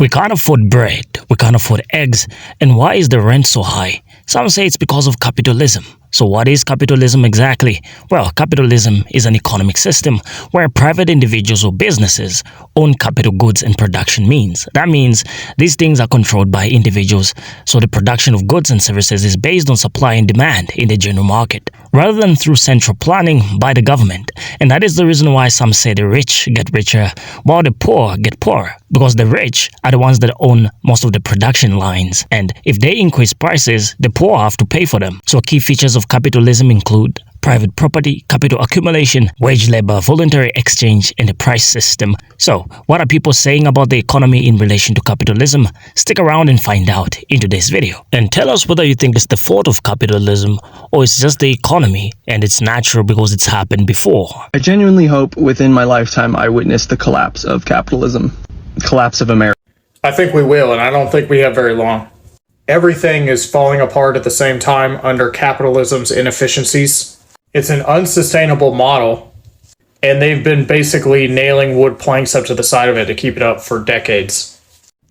We can't afford bread, we can't afford eggs, and why is the rent so high? Some say it's because of capitalism. So what is capitalism exactly? Well, capitalism is an economic system where private individuals or businesses own capital goods and production means. That means these things are controlled by individuals, so the production of goods and services is based on supply and demand in the general market, rather than through central planning by the government. And that is the reason why some say the rich get richer while the poor get poorer, because the rich are the ones that own most of the production lines, and if they increase prices, the poor have to pay for them. So key features of capitalism include private property, capital accumulation, wage labor, voluntary exchange, and the price system. So, what are people saying about the economy in relation to capitalism? Stick around and find out in today's video. And tell us whether you think it's the fault of capitalism or it's just the economy and it's natural because it's happened before. I genuinely hope within my lifetime I witness the collapse of capitalism, collapse of America. I think we will, and I don't think we have very long. Everything is falling apart at the same time under capitalism's inefficiencies. It's an unsustainable model, and they've been basically nailing wood planks up to the side of it to keep it up for decades.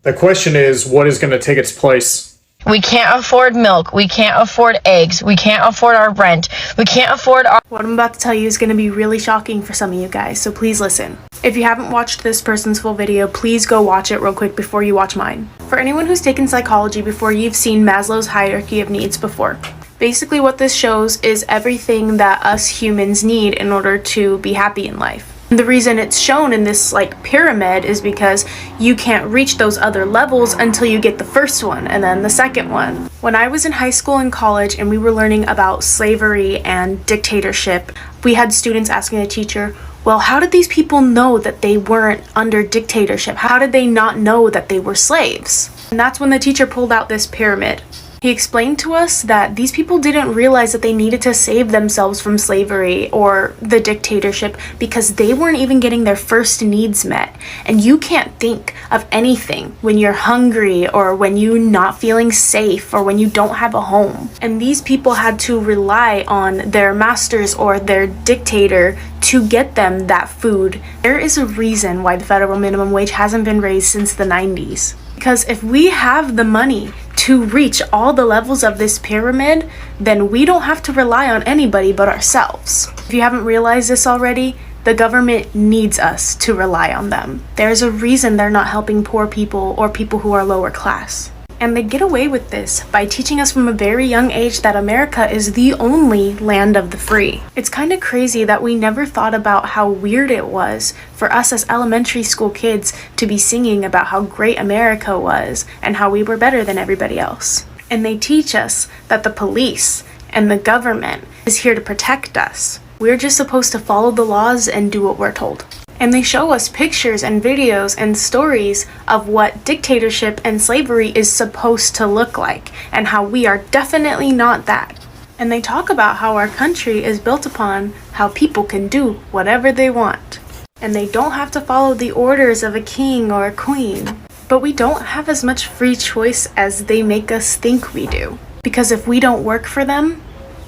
The question is, what is going to take its place? We can't afford milk. We can't afford eggs. We can't afford our rent. We can't afford our... What I'm about to tell you is going to be really shocking for some of you guys, so please listen. If you haven't watched this person's full video, please go watch it real quick before you watch mine. For anyone who's taken psychology before, you've seen Maslow's hierarchy of needs before. Basically what this shows is everything that us humans need in order to be happy in life. The reason it's shown in this pyramid is because you can't reach those other levels until you get the first one and then the second one. When I was in high school and college and we were learning about slavery and dictatorship, we had students asking the teacher, well, how did these people know that they weren't under dictatorship? How did they not know that they were slaves? And that's when the teacher pulled out this pyramid. He explained to us that these people didn't realize that they needed to save themselves from slavery or the dictatorship because they weren't even getting their first needs met. And you can't think of anything when you're hungry or when you're not feeling safe or when you don't have a home. And these people had to rely on their masters or their dictator to get them that food. There is a reason why the federal minimum wage hasn't been raised since the 90s. Because if we have the money to reach all the levels of this pyramid, then we don't have to rely on anybody but ourselves. If you haven't realized this already, the government needs us to rely on them. There's a reason they're not helping poor people or people who are lower class. And they get away with this by teaching us from a very young age that America is the only land of the free. It's kind of crazy that we never thought about how weird it was for us as elementary school kids to be singing about how great America was and how we were better than everybody else. And they teach us that the police and the government is here to protect us. We're just supposed to follow the laws and do what we're told. And they show us pictures and videos and stories of what dictatorship and slavery is supposed to look like and how we are definitely not that. And they talk about how our country is built upon how people can do whatever they want. And they don't have to follow the orders of a king or a queen. But we don't have as much free choice as they make us think we do. Because if we don't work for them,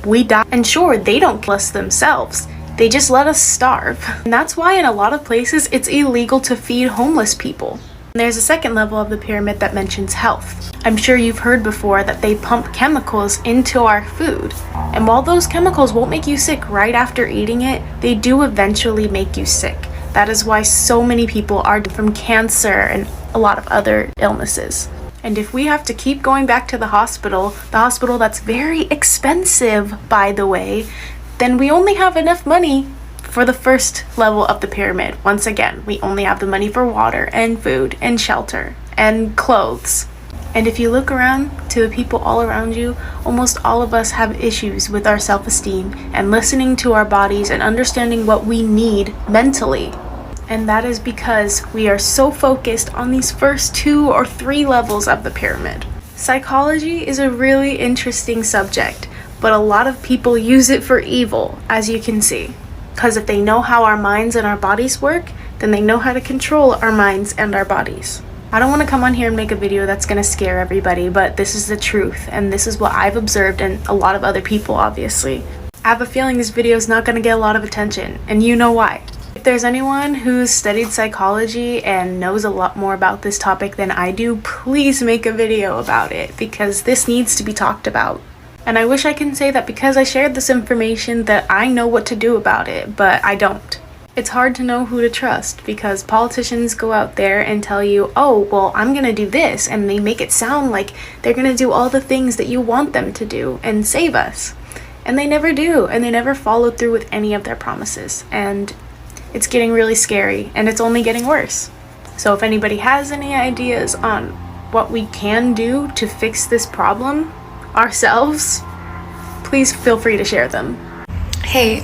we die. And sure, they don't kill us themselves. They just let us starve. And that's why in a lot of places it's illegal to feed homeless people. And there's a second level of the pyramid that mentions health. I'm sure you've heard before that they pump chemicals into our food. And while those chemicals won't make you sick right after eating it, they do eventually make you sick. That is why so many people are dying from cancer and a lot of other illnesses. And if we have to keep going back to the hospital that's very expensive, by the way, then we only have enough money for the first level of the pyramid. Once again, we only have the money for water and food and shelter and clothes. And if you look around to the people all around you, almost all of us have issues with our self-esteem and listening to our bodies and understanding what we need mentally. And that is because we are so focused on these first 2 or 3 levels of the pyramid. Psychology is a really interesting subject, but a lot of people use it for evil, as you can see. Because if they know how our minds and our bodies work, then they know how to control our minds and our bodies. I don't want to come on here and make a video that's going to scare everybody, but this is the truth, and this is what I've observed and a lot of other people, obviously. I have a feeling this video is not going to get a lot of attention, and you know why. If there's anyone who's studied psychology and knows a lot more about this topic than I do, please make a video about it, because this needs to be talked about. And I wish I can say that because I shared this information that I know what to do about it, but I don't. It's hard to know who to trust because politicians go out there and tell you, oh, well, I'm gonna do this, and they make it sound like they're gonna do all the things that you want them to do and save us. And they never do, and they never follow through with any of their promises. And it's getting really scary, and it's only getting worse. So if anybody has any ideas on what we can do to fix this problem ourselves, please feel free to share them. Hey,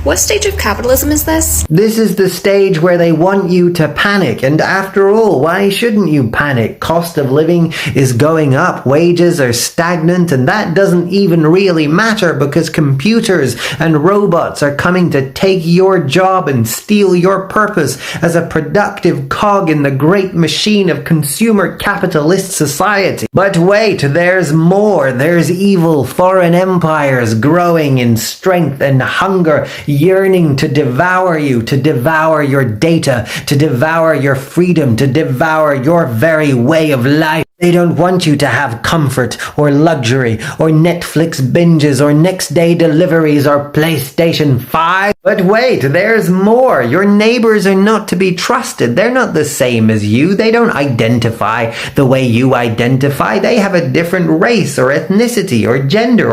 what stage of capitalism is this? This is the stage where they want you to panic, and after all, why shouldn't you panic? Cost of living is going up, wages are stagnant, and that doesn't even really matter because computers and robots are coming to take your job and steal your purpose as a productive cog in the great machine of consumer capitalist society. But wait, there's more. There's evil foreign empires growing in strength and hunger, yearning to devour you, to devour your data, to devour your freedom, to devour your very way of life. They don't want you to have comfort or luxury or Netflix binges or next day deliveries or PlayStation 5. But wait, there's more. Your neighbors are not to be trusted. They're not the same as you. They don't identify the way you identify. They have a different race or ethnicity or gender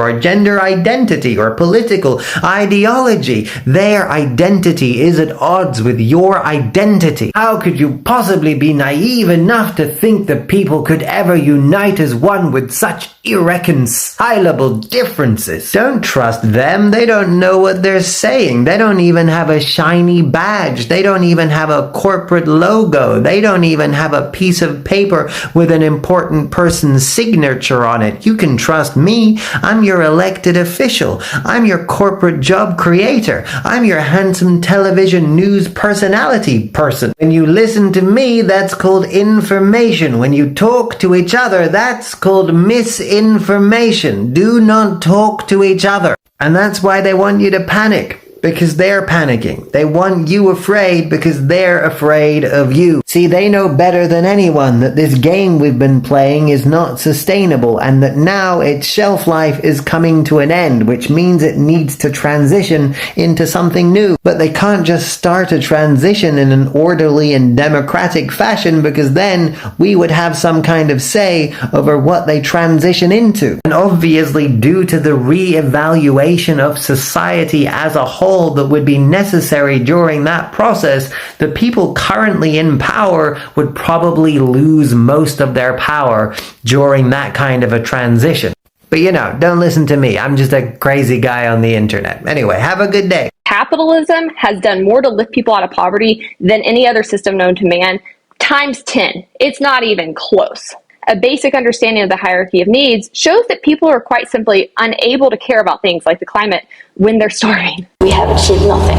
identity or political ideology. Their identity is at odds with your identity. How could you possibly be naive enough to think that people could ever unite as one with such irreconcilable differences? Don't trust them. They don't know what they're saying. They don't even have a shiny badge. They don't even have a corporate logo. They don't even have a piece of paper with an important person's signature on it. You can trust me. I'm your elected official. I'm your corporate job creator. I'm your handsome television news personality person. When you listen to me, that's called information. When you talk to each other, that's called misinformation. Do not talk to each other. And that's why they want you to panic. Because they're panicking. They want you afraid because they're afraid of you. See, they know better than anyone that this game we've been playing is not sustainable and that now its shelf life is coming to an end, which means it needs to transition into something new. But they can't just start a transition in an orderly and democratic fashion because then we would have some kind of say over what they transition into. And obviously, due to the re-evaluation of society as a whole that would be necessary during that process, the people currently in power would probably lose most of their power during that kind of a transition. But don't listen to me. I'm just a crazy guy on the internet. Anyway, have a good day. Capitalism has done more to lift people out of poverty than any other system known to man, times 10. It's not even close. A basic understanding of the hierarchy of needs shows that people are quite simply unable to care about things like the climate when they're starving. We have achieved nothing.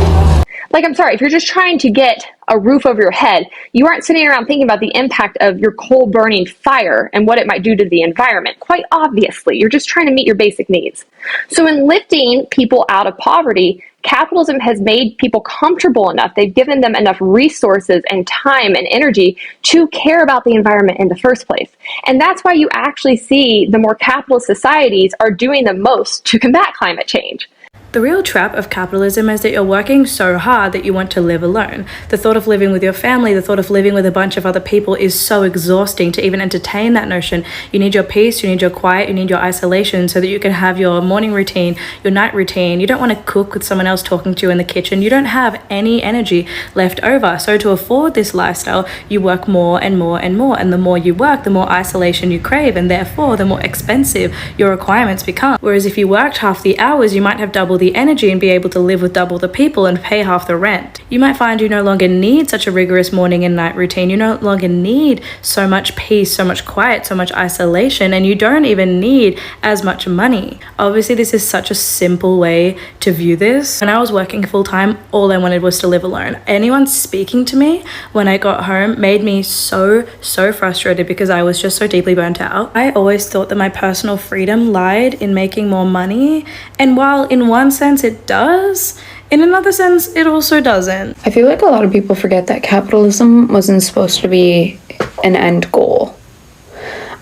Like, I'm sorry, if you're just trying to get a roof over your head, you aren't sitting around thinking about the impact of your coal burning fire and what it might do to the environment. Quite obviously, you're just trying to meet your basic needs. So in lifting people out of poverty, capitalism has made people comfortable enough. They've given them enough resources and time and energy to care about the environment in the first place. And that's why you actually see the more capitalist societies are doing the most to combat climate change. The real trap of capitalism is that you're working so hard that you want to live alone. The thought of living with your family, the thought of living with a bunch of other people is so exhausting to even entertain that notion. You need your peace, you need your quiet, you need your isolation so that you can have your morning routine, your night routine. You don't want to cook with someone else talking to you in the kitchen. You don't have any energy left over. So to afford this lifestyle, you work more and more and more. And the more you work, the more isolation you crave. And therefore, the more expensive your requirements become. Whereas if you worked half the hours, you might have double the energy and be able to live with double the people and pay half the rent. You might find you no longer need such a rigorous morning and night routine. You no longer need so much peace, so much quiet, so much isolation, and you don't even need as much money. Obviously, this is such a simple way to view this. When I was working full-time, all I wanted was to live alone. Anyone speaking to me when I got home made me so frustrated because I was just so deeply burnt out. I always thought that my personal freedom lied in making more money, and while in one sense it does, In another sense, it also doesn't. I feel like a lot of people forget that capitalism wasn't supposed to be an end goal.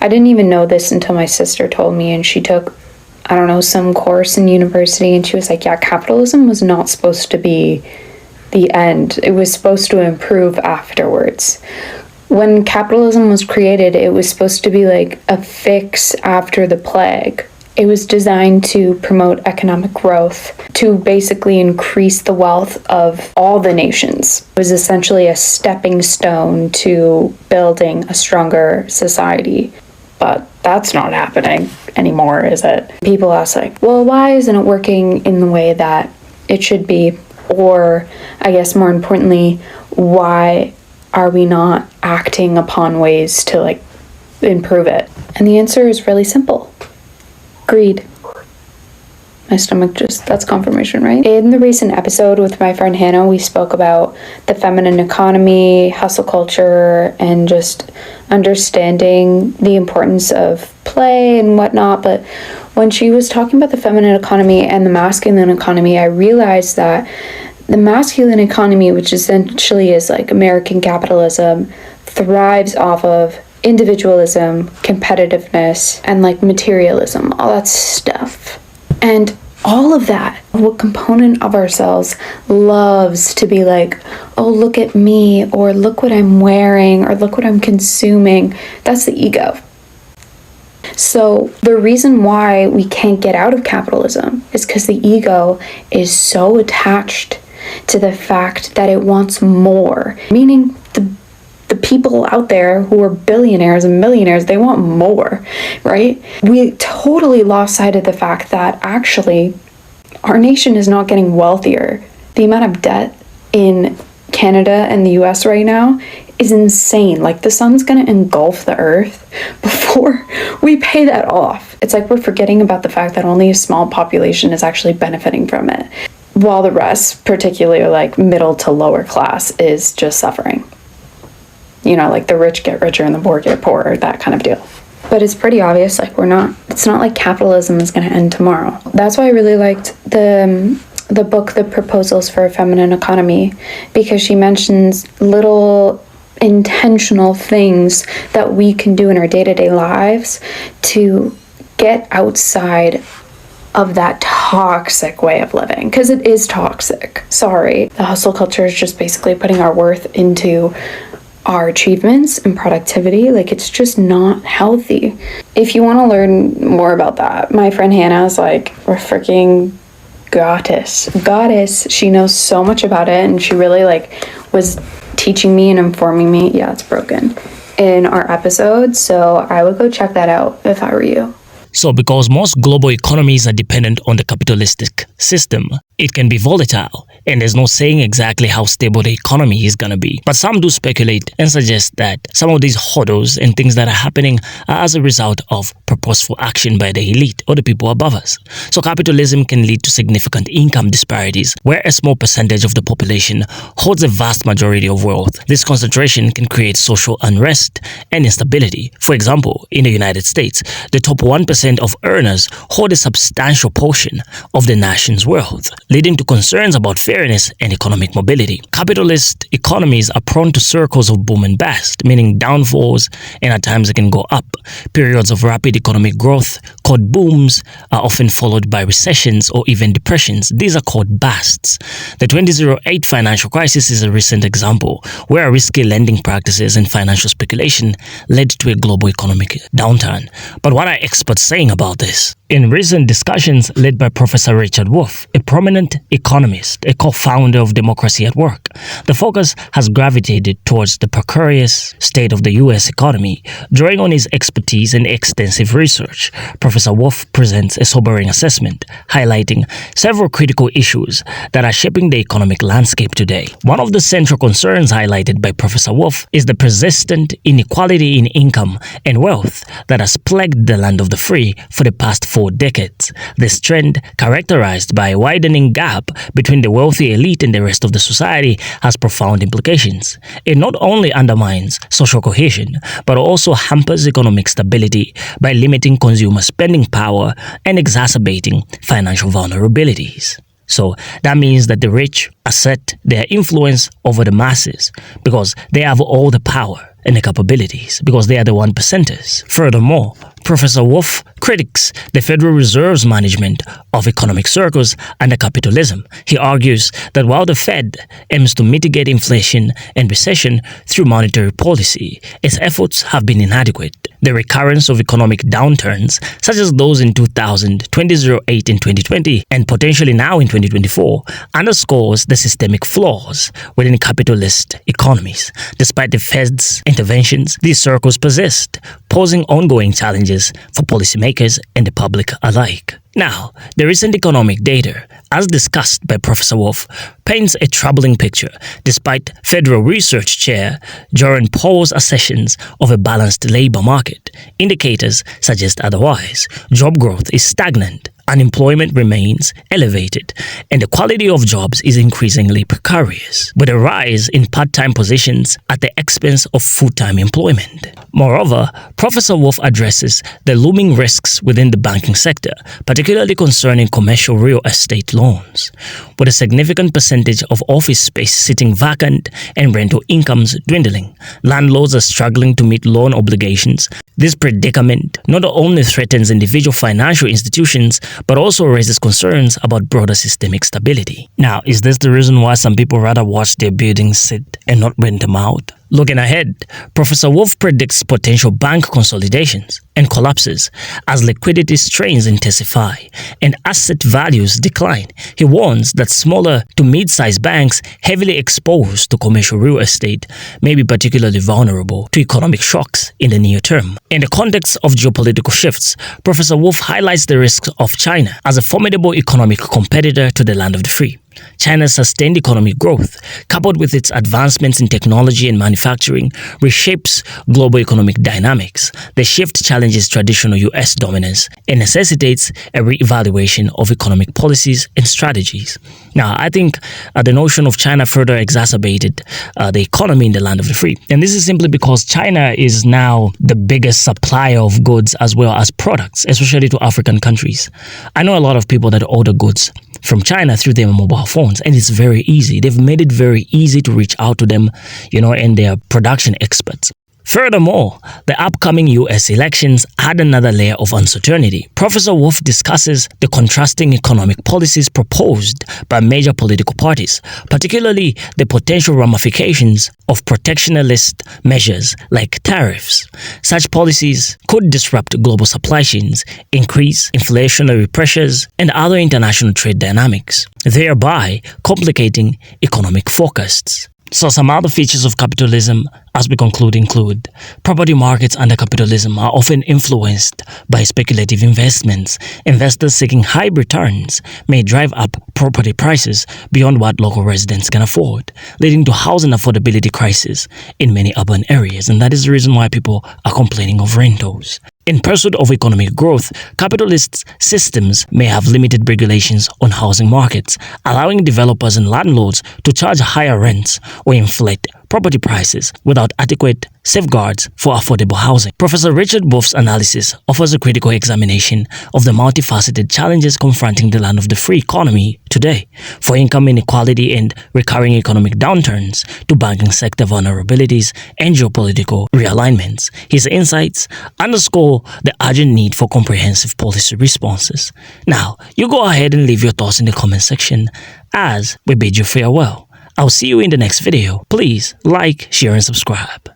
I didn't even know this until my sister told me, and she took, I don't know, some course in university, and she was like, yeah, capitalism was not supposed to be the end. It was supposed to improve afterwards. When capitalism was created, it was supposed to be like a fix after the plague. It was designed to promote economic growth, to basically increase the wealth of all the nations. It was essentially a stepping stone to building a stronger society. But that's not happening anymore, is it? People ask like, well, why isn't it working in the way that it should be? Or, I guess more importantly, why are we not acting upon ways to like improve it? And the answer is really simple. Greed. My stomach that's confirmation, right? In the recent episode with my friend Hannah, we spoke about the feminine economy, hustle culture, and just understanding the importance of play and whatnot. But when she was talking about the feminine economy and the masculine economy, I realized that the masculine economy, which essentially is like American capitalism, thrives off of individualism, competitiveness, and like materialism, all that stuff. And all of that, what component of ourselves loves to be like, oh, look at me, or look what I'm wearing, or look what I'm consuming. That's the ego. So the reason why we can't get out of capitalism is because the ego is so attached to the fact that it wants more, meaning the people out there who are billionaires and millionaires, they want more, right? We totally lost sight of the fact that actually our nation is not getting wealthier. The amount of debt in Canada and the US right now is insane. Like the sun's gonna engulf the earth before we pay that off. It's like we're forgetting about the fact that only a small population is actually benefiting from it, while the rest, particularly like middle to lower class, is just suffering. You know, like the rich get richer and the poor get poorer, that kind of deal. But it's pretty obvious, like it's not like capitalism is going to end tomorrow. That's why I really liked the book, The Proposals for a Feminine Economy, because she mentions little intentional things that we can do in our day-to-day lives to get outside of that toxic way of living, because it is toxic. Sorry. The hustle culture is just basically putting our worth into our achievements and productivity. Like, it's just not healthy. If you want to learn more about that, my friend Hannah is like a freaking goddess. She knows so much about it, and she really like was teaching me and informing me. Yeah, it's broken in our episode. So I would go check that out if I were you. So because most global economies are dependent on the capitalistic system, it can be volatile, and there's no saying exactly how stable the economy is going to be. But some do speculate and suggest that some of these hurdles and things that are happening are as a result of purposeful action by the elite or the people above us. So capitalism can lead to significant income disparities, where a small percentage of the population holds a vast majority of wealth. This concentration can create social unrest and instability. For example, in the United States, the top 1% of earners hold a substantial portion of the nation's wealth, leading to concerns about fairness and economic mobility. Capitalist economies are prone to circles of boom and bust, meaning downfalls, and at times it can go up. Periods of rapid economic growth, called booms, are often followed by recessions or even depressions. These are called busts. The 2008 financial crisis is a recent example, where risky lending practices and financial speculation led to a global economic downturn. But what are experts saying about this? In recent discussions led by Professor Richard Wolff, a prominent economist, a co-founder of Democracy at Work, the focus has gravitated towards the precarious state of the U.S. economy. Drawing on his expertise and extensive research, Professor Wolff presents a sobering assessment, highlighting several critical issues that are shaping the economic landscape today. One of the central concerns highlighted by Professor Wolff is the persistent inequality in income and wealth that has plagued the land of the free for the past 4 decades. This trend, characterized by a widening gap between the wealthy elite and the rest of the society, has profound implications. It not only undermines social cohesion, but also hampers economic stability by limiting consumer spending power and exacerbating financial vulnerabilities. So that means that the rich assert their influence over the masses because they have all the power and the capabilities, because they are the 1%ers. Furthermore, Professor Wolff critiques the Federal Reserve's management of economic circles under capitalism. He argues that while the Fed aims to mitigate inflation and recession through monetary policy, its efforts have been inadequate. The recurrence of economic downturns, such as those in 2000, 2008, and 2020, and potentially now in 2024, underscores the systemic flaws within capitalist economies. Despite the Fed's interventions, these circles persist, posing ongoing challenges for policymakers and the public alike. Now, the recent economic data, as discussed by Professor Wolff, paints a troubling picture. Despite Federal Research Chair Jerome Powell's assertions of a balanced labor market, indicators suggest otherwise. Job growth is stagnant, unemployment remains elevated, and the quality of jobs is increasingly precarious, with a rise in part-time positions at the expense of full-time employment. Moreover, Professor Wolff addresses the looming risks within the banking sector, particularly concerning commercial real estate loans. With a significant percentage of office space sitting vacant and rental incomes dwindling, landlords are struggling to meet loan obligations. This predicament not only threatens individual financial institutions, but also raises concerns about broader systemic stability. Now, is this the reason why some people rather watch their buildings sit and not rent them out? Looking ahead, Professor Wolff predicts potential bank consolidations and collapses as liquidity strains intensify and asset values decline. He warns that smaller to mid-sized banks heavily exposed to commercial real estate may be particularly vulnerable to economic shocks in the near term. In the context of geopolitical shifts, Professor Wolff highlights the risks of China as a formidable economic competitor to the land of the free. China's sustained economic growth, coupled with its advancements in technology and manufacturing, reshapes global economic dynamics. The shift challenges traditional U.S. dominance and necessitates a reevaluation of economic policies and strategies. Now, I think the notion of China further exacerbated the economy in the land of the free. And this is simply because China is now the biggest supplier of goods as well as products, especially to African countries. I know a lot of people that order goods from China through their mobile phones, and it's very easy. They've made it very easy to reach out to them, and their production experts. Furthermore, the upcoming US elections add another layer of uncertainty. Professor Wolff discusses the contrasting economic policies proposed by major political parties, particularly the potential ramifications of protectionist measures like tariffs. Such policies could disrupt global supply chains, increase inflationary pressures, and other international trade dynamics, thereby complicating economic forecasts. So some other features of capitalism, as we conclude, include property markets under capitalism are often influenced by speculative investments. Investors seeking high returns may drive up property prices beyond what local residents can afford, leading to housing affordability crisis in many urban areas. And that is the reason why people are complaining of rentals. In pursuit of economic growth, capitalist systems may have limited regulations on housing markets, allowing developers and landlords to charge higher rents or inflate property prices without adequate safeguards for affordable housing. Professor Richard Wolff's analysis offers a critical examination of the multifaceted challenges confronting the land of the free economy today, for income inequality and recurring economic downturns to banking sector vulnerabilities and geopolitical realignments. His insights underscore the urgent need for comprehensive policy responses. Now, you go ahead and leave your thoughts in the comment section as we bid you farewell. I'll see you in the next video. Please like, share, and subscribe.